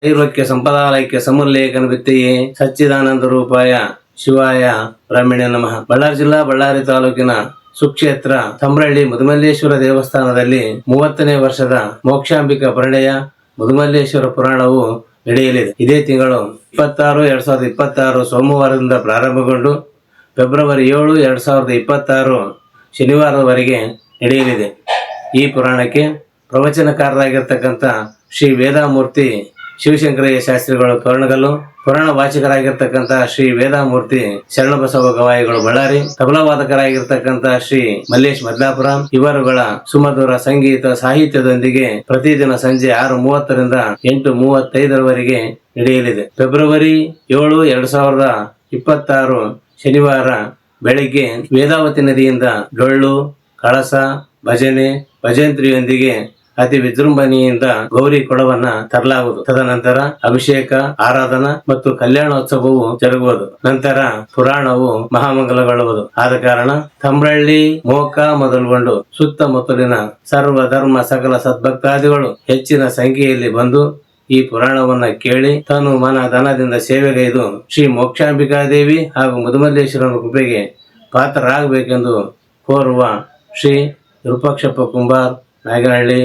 ಐರ್ವಕ್ಯ ಸಂಪದಾಲಯಕ್ಕೆ ಸಮುಲ್ಲೇಖನ ಬಿತ್ತೆಯೇ ಸಚ್ಚಿದಾನಂದ ರೂಪಾಯ ಶಿವಾಯ ಬ್ರಾಹ್ಮಣ್ಯ ನಮಃ. ಬಳ್ಳಾರಿ ಜಿಲ್ಲಾ ಬಳ್ಳಾರಿ ತಾಲೂಕಿನ ಸುಕ್ಷೇತ್ರ ತಮ್ರಳ್ಳಿ ಮುದುಮಲ್ಲೇಶ್ವರ ದೇವಸ್ಥಾನದಲ್ಲಿ 30ನೇ ವರ್ಷದ ಮೋಕ್ಷಾಂಬಿಕಾ ಪರಿಣಯ ಮುದುಮಲ್ಲೇಶ್ವರ ಪುರಾಣವು ನಡೆಯಲಿದೆ. ಇದೇ ತಿಂಗಳು 26, 2026 ಸೋಮವಾರದಿಂದ ಪ್ರಾರಂಭಗೊಂಡು ಫೆಬ್ರವರಿ 7, 2026 ಶನಿವಾರದವರೆಗೆ ನಡೆಯಲಿದೆ. ಈ ಪುರಾಣಕ್ಕೆ ಪ್ರವಚನಕಾರರಾಗಿರ್ತಕ್ಕಂಥ ಶ್ರೀ ವೇದಾಮೂರ್ತಿ ಶಿವಶಂಕರಯ್ಯ ಶಾಸ್ತ್ರಿಗಳು ತೋರಣಗಲ್ಲು, ಪುರಾಣ ವಾಚಕರಾಗಿರ್ತಕ್ಕಂಥ ಶ್ರೀ ವೇದಾಮೂರ್ತಿ ಶರಣಬಸವ ಗವಾಯಿಗಳು ಬಳ್ಳಾರಿ, ತಬಲಾವಾದಕರಾಗಿರ್ತಕ್ಕಂಥ ಶ್ರೀ ಮಲ್ಲೇಶ್ ಮದ್ಲಾಪುರ ಇವರುಗಳ ಸುಮಧುರ ಸಂಗೀತ ಸಾಹಿತ್ಯದೊಂದಿಗೆ ಪ್ರತಿದಿನ ಸಂಜೆ 6:30ರಿಂದ 8:35 ನಡೆಯಲಿದೆ. ಫೆಬ್ರವರಿ 7, 2026 ಶನಿವಾರ ಬೆಳಿಗ್ಗೆ ವೇದಾವತಿ ನದಿಯಿಂದ ಡೊಳ್ಳು, ಕಳಸ, ಭಜನೆ, ಭಜಂತ್ರಿಯೊಂದಿಗೆ ಅತಿ ವಿಜೃಂಭಣೆಯಿಂದ ಗೌರಿ ಕೊಡವನ್ನ ತರಲಾಗುವುದು. ತದನಂತರ ಅಭಿಷೇಕ, ಆರಾಧನಾ ಮತ್ತು ಕಲ್ಯಾಣೋತ್ಸವವು ಜರುಗುವುದು. ನಂತರ ಪುರಾಣವು ಮಹಾಮಂಗಲಗೊಳ್ಳುವುದು. ಆದ ಕಾರಣ ತಮ್ರಳ್ಳಿ, ಮೋಕ ಮೊದಲುಗೊಂಡು ಸುತ್ತಮುತ್ತಲಿನ ಸರ್ವ ಧರ್ಮ ಸಕಲ ಸದ್ಭಕ್ತಾದಿಗಳು ಹೆಚ್ಚಿನ ಸಂಖ್ಯೆಯಲ್ಲಿ ಬಂದು ಈ ಪುರಾಣವನ್ನ ಕೇಳಿ ತನು ಮನ ಧನದಿಂದ ಸೇವೆಗೈದು ಶ್ರೀ ಮೋಕ್ಷಾಂಬಿಕಾದೇವಿ ಹಾಗೂ ಮುದುಮಲ್ಲೇಶ್ವರನ ಕೃಪೆಗೆ ಪಾತ್ರರಾಗಬೇಕೆಂದು ಕೋರುವ ಶ್ರೀ ವಿರೂಪಾಕ್ಷಪ್ಪ ಕುಂಬಾರ್, ನಾಗನಹಳ್ಳಿ.